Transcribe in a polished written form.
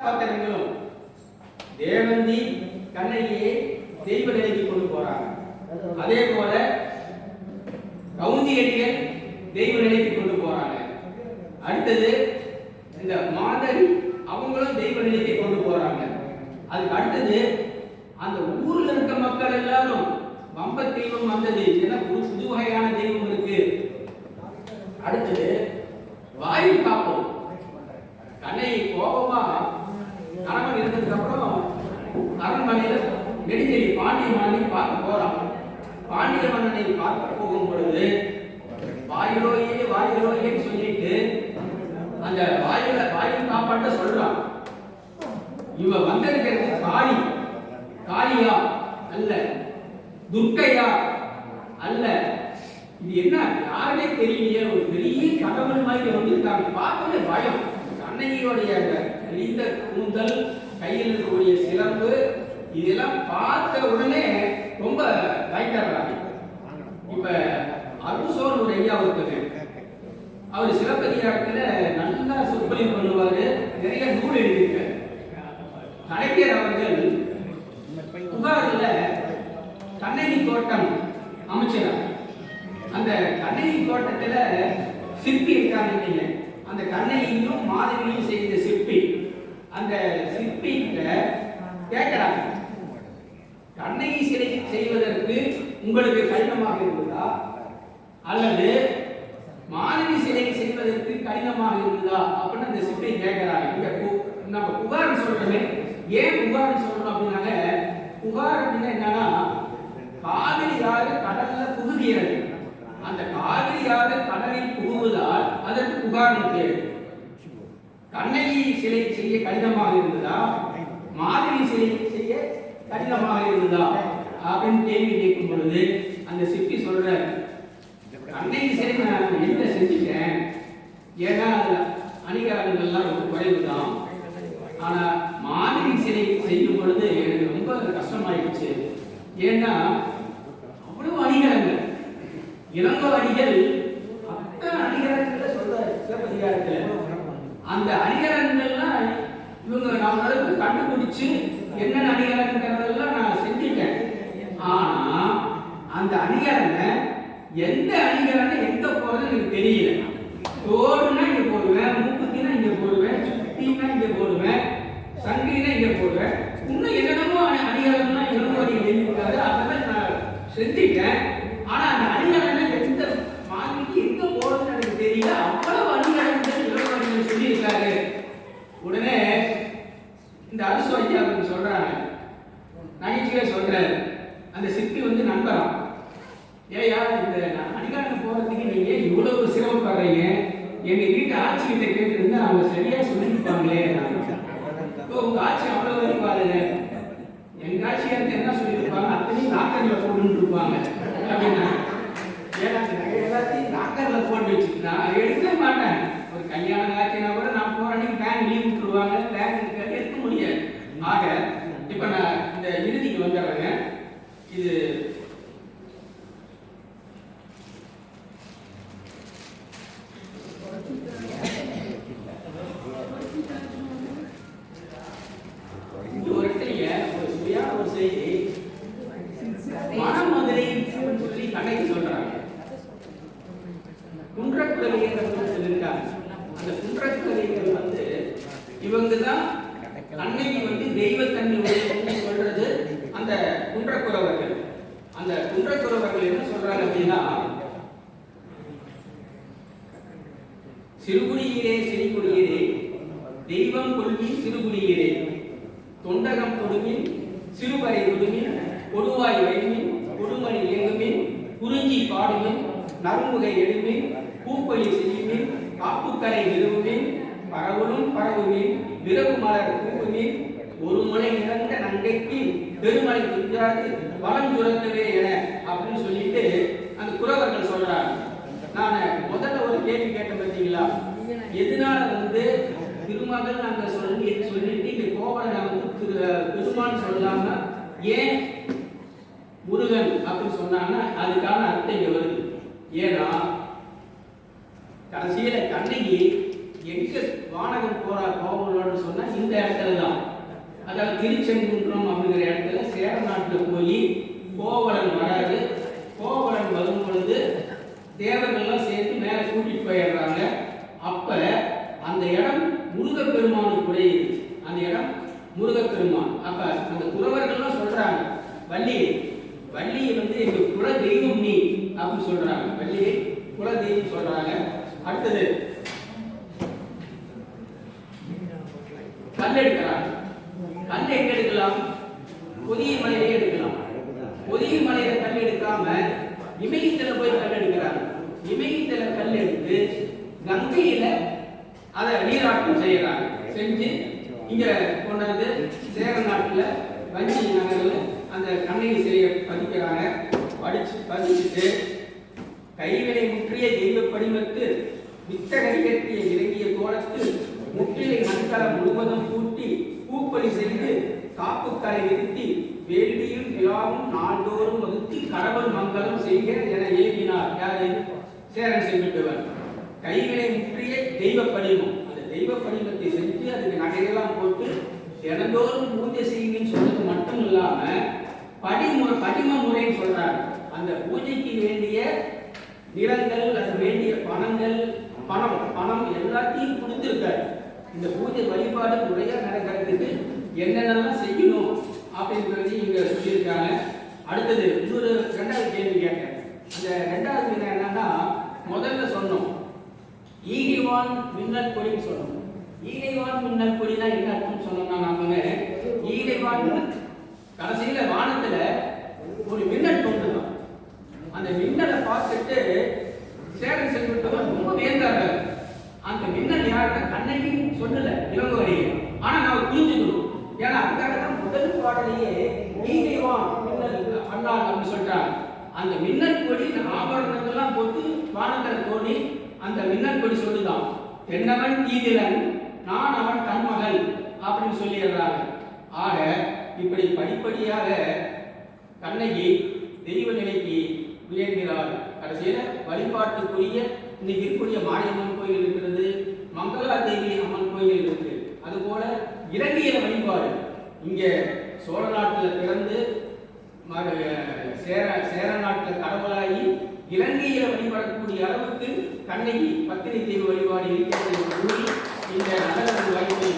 பாத்திரங்களும் தேவந்தி கண்ணகியை தெய்வ நிலைக்கு கொண்டு போறாங்க. அதே போல கவுந்தியடிகள் தெய்வ நிலைக்கு கொண்டு போறாங்க. அடுத்தது இந்த மாதரி அவங்களும் தெய்வ நிலைக்கு கொண்டு போறாங்க. அதுக்கு அடுத்தது அந்த ஊர்ல இருக்க மக்கள் எல்லாரும் வம்ப தெய்வம் வந்தது, இதெல்லாம் புது வகையான தெய்வம் இருக்கு. அடுத்தது வாயில் காப்போம். கண்ணகி கோபமா கணவன் இருந்ததுக்கு அப்புறம் அரண்மனையில நெடுஞ்செழி பாண்டிய மன்னனை பார்க்க போறான். பாண்டிய மன்னனை பார்க்க போகும் பொழுது வாயிலோயே சொல்லிட்டு அந்த வாயில் காப்பாட்ட சொல்றான். இவ வந்திருக்கிறது காளியா அல்ல, துர்க்கையா அல்ல, இது என்ன யாருமே தெரியலையே, ஒரு பெரிய கடவுள் மாதிரி வந்திருக்காங்க. பார்க்கவே பயம். கண்ணகியோடைய எரிந்த கூந்தல், கையில் இருக்கக்கூடிய சிலம்பு, இதெல்லாம் பார்த்த உடனே ரொம்ப பயங்கரறாங்க. இப்ப அருசோன் ஒரு ஐயா ஒருத்தர், அவர் சிலப்பதிகாரத்துல நல்லா சொற்பொழிவு பண்ணுவாரு, நிறைய நூல் எழுதியிருக்காரு. கலைஞர் அவர்கள் புகார்ல கண்ணகி தோட்டம் அமைச்சார். அந்த கண்ணகி தோட்டத்துல சிற்பி இருக்காங்க, அந்த கண்ணகியும் மாதவியும் செய்த சிற்பி. அந்த சிற்பி கேட்கிறாங்க, கண்ணகி சிலை செய்வதற்கு உங்களுக்கு கடினமாக இருந்ததா அல்லது மாதவி சிலை செய்வதற்கு கடினமாக இருந்ததா அப்படின்னு அந்த சிற்பி கேட்கிறாங்க. நம்ம புகார் சொல்றோமே, ஏன் புகார் சொல்றோம் அப்படின்னாங்க, புகார் அப்படின்னா என்னன்னா, காவிரி ஆறு கடல்ல புகுகிறது. அந்த காவிரி ஆறு கடலில் புகுவதால் அதற்கு புகார் பேர். கண்ணகி சிலை செய்ய கடினமாக இருந்ததா, மாதவி சிலை செய்ய கடினமாக இருந்ததா அப்படின்னு கேள்வி கேட்கும் பொழுது அந்த சிற்பி சொல்ற, கண்ணகி சிலை நான் என்ன செஞ்சுட்டேன், ஏன்னா அதுல அணிகலன்கள்லாம் ரொம்ப குறைவுதான். ஆனா மாதவி சிலை செய்யும் பொழுது எனக்கு ரொம்ப கஷ்டமாயிடுச்சு. ஏன்னா அவ்வளவு அணிகலன்கள், இளங்கோ அடிகள் அத்தனை அணிகலன்களை சொல்றாரு சிலப்பதிகாரத்துல. அந்த அணிகலன்கள்லாம் இவங்க நம்மளுக்கு கண்டுபிடிச்சு என்னென்ன அணிகலன்கிறதெல்லாம் நான் செஞ்சுட்டேன். ஆனா அந்த அணிகலனை எந்த அணிகலனை எங்க போறது எனக்கு தெரியல. தோடுனா இங்க போடுவேன், மூக்குத்தினா இங்க போடுவேன், சுத்தினா இங்க போடுவேன், சங்கிலினா இங்க போடுவேன், இன்னும் என்னென்னமோ அணிகலன்னா இளங்கோ அடிகள் எழுதியிருக்காரு, அதெல்லாம் நான் செஞ்சுட்டேன். ஆனா அந்த அணிகலனை எந்த மாதவிக்கு எங்க போறதுன்னு எனக்கு தெரியல. அவ்வளவு அணிகலன்கள் இளங்கோ அடிகள் சொல்லியிருக்காரு. உடனே இந்த அரசு ஐயா சொல்றாங்க, நகைச்சுவையா சொல்றாரு, அந்த சிற்பி வந்து நண்பரான், ஏயா இந்த அணிகலன் போறதுக்கு நீங்க இவ்வளவு சிரமப்படுறீங்க, எங்க வீட்டு ஆட்சி கிட்ட கேட்டு அவங்க சரியா சொல்லிருப்பாங்களே, உங்க ஆட்சி அவ்வளவு இருப்பாருங்க, எங்க ஆட்சியாருக்கு என்ன சொல்லியிருப்பாங்க, அத்தனையும் நாக்கர்ல போட்டுன்னு இருப்பாங்க அப்படின்னா, ஏன்னா எல்லாத்தையும் நாக்கர்ல போட்டு வச்சுட்டு நான் எடுக்க மாட்டேன். ஒரு கல்யாண காட்சினா கூட நான் போற அன்னைக்கு பேங்க் லீவ் விட்டுருவாங்க, பேங்க் எடுக்க முடியாது. ஆக இப்ப நான் இந்த இறுதிக்கு வந்துடுறேங்க. இது ஒரு இடத்துல ஒரு சுவையான ஒரு செய்தி, மனமதுரை சொல்லி கண்ணகி சொல்றாங்க. குன்றக்குறவியர்கள் சொல்லியிருக்காங்க. அந்த குன்றக்குறவியர்கள் வந்து இவங்க தான் கண்ணகி வந்து தெய்வத்தன்மை சொல்றது. அந்த குன்றக்குறவர்கள், அந்த குன்றக்குறவர்கள் என்ன சொல்றாங்க அப்படின்னா, சிறுகுடியிலே சிறுகுடியிலே தெய்வம் கொள்வின் சிறுகுடியிலே தொண்டகம் கொடுமின் சிறுபறை கொடுமின் கொடுவாய் வைமின் கொடுமணி இயங்குமின் குறிஞ்சி பாடுமின் நறுமுகை எழுமின் பூப்பொலி செய்யுமின் காப்புக்கரை நிறுவுமின் பரவலும் பரவுமின் விரவு மலர் பூவுமின் ஒரு முனை இறந்த நங்கைக்கு பெருமலை துஞ்சாது வளம் சுரக்கவே என அப்படின்னு சொல்லிட்டு அந்த குறவர்கள் சொல்றாங்க. நான் முதல்ல ஒரு கேள்வி கேட்டேன் பார்த்தீங்களா, எதனால வந்து திருமகள் நாங்க சொல்லிட்டு இங்க கோவலை நமக்கு பெருமான் சொல்லாம ஏன் முருகன் அப்படின்னு சொன்னாங்கன்னா அதுக்கான அர்த்தம் இங்க வருது. ஏன்னா கடைசியில கண்ணகி எங்க வானகம் போறா கோவலோன்னு சொன்னா இந்த இடத்துல அதாவது திருச்செங்குன்றம் அப்படிங்கிற இடத்துல சேர நாட்டில் போய் கோவலன் வராது. கோவலன் வரும் பொழுது தேவர்கள்லாம் சேர்த்து மேலே கூட்டிட்டு போயிடுறாங்க. அப்ப அந்த இடம் முருகப்பெருமானுக்குடைய அந்த இடம் முருகப்பெருமான். அப்ப அந்த குறவர்கள்லாம் சொல்றாங்க, வள்ளியை வந்து எங்க குல தெய்வம் நீ அப்படின்னு சொல்றாங்க. வள்ளியை குல தெய்வம் சொல்றாங்க. அடுத்தது கல் எடுக்கிறாங்க. கல் எங்க எடுக்கலாம்? பொதிய மலையிலே எடுக்கலாம். பொதிய மலையில கல் எடுக்காம இமயத்துல போய் கல் எடுக்கிறாங்க. இமயத்துல கல் எடுத்து கங்கையில அதை நீராட்டம் செய்யறாங்க. செஞ்சு இங்க கொண்டாந்து சேர நாட்டுல வஞ்சி நகர்ல அந்த கண்ணகி சிலையை பதிக்கிறாங்க. பதிச்சுட்டு கைவினை முற்றிய தெய்வ படிமத்து வித்தகை கட்டிய இறங்கிய கோலத்து முற்றிலை மண்கலம் முழுவதும் கூட்டி பூப்பலி செய்து காப்புக்கரை நிறுத்தி வேள்வியும் விழாவும் நாள்தோறும் வகுத்து கடவுள் மங்களம் செய்க என ஏகினார். யாரு? சேரன் செங்குட்டுவன். கைவினை முற்றிய தெய்வ படிமம், அந்த தெய்வ படிமத்தை செஞ்சு அதுக்கு நகையெல்லாம் போட்டு தினந்தோறும் பூஜை செய்யுங்கன்னு சொன்னது மட்டும் இல்லாம படிம முறைன்னு சொல்றாங்க. அந்த பூஜைக்கு வேண்டிய நிலங்கள், அது வேண்டிய பணம் எல்லாத்தையும் கொடுத்திருக்காரு. இந்த பூஜை வழிபாடு முறையா நடக்கிறதுக்கு என்னென்னலாம் செய்யணும் அப்படின்றது இங்க சொல்லியிருக்காங்க. அடுத்தது இன்னொரு ரெண்டாவது கேள்வி கேட்டேன். அந்த ரெண்டாவது வினா என்னன்னா, முதல்ல சொன்னோம் ஈகைவான் மின்னல் கொடின்னு சொன்னோம். ஈகைவான் மின்னல் கொடினா என்ன அர்த்தம் சொன்னோம்னா, நாம ஈகைவான் கடைசியில வானத்துல ஒரு மின்னல் தோன்றுதான். அந்த மின்னலை பார்த்துட்டு சேரன் செங்குட்டுவன் ரொம்ப வியந்தாங்க. அந்த மின்னல் யாருன்னா கண்ணகின்னு சொல்லல இளங்கோவடியை. ஆனா நாம புரிஞ்சுக்கணும், ஏன்னா அதுக்காக தான் முதல் பாடலையே ஈகைவான் மின்னல் அண்ணான் அப்படின்னு சொல்லிட்டாங்க. அந்த மின்னல் கொடி ஆபரணங்கள்லாம் போட்டு வானத்துல தோண்டி அந்த மின்னல் கொடி சொல்லுதான், தென்னவன் தீதிலன் நான் அவன் தன்மகள் அப்படின்னு சொல்லிடுறாங்க. ஆக இப்படி படிப்படியாக கண்ணகி தெய்வ நிலைக்கு உயர்கிறார். கடைசியில வழிபாட்டுக்குரிய இன்னைக்கு இருக்கக்கூடிய மாரியம்மன் கோயில் இருக்கிறது, மங்களா தேவி அம்மன் கோயில் இருக்கு. அதுபோல இலங்கையில வழிபாடு இங்க சோழ நாட்டில் பிறந்து சேர நாட்டில் கடவுளாகி இலங்கையில வழிபடக்கூடிய அளவுக்கு கண்ணகி பத்தினி தெய்வ வழிபாடு இருக்கிறது. இந்த நகர வாய்ப்பை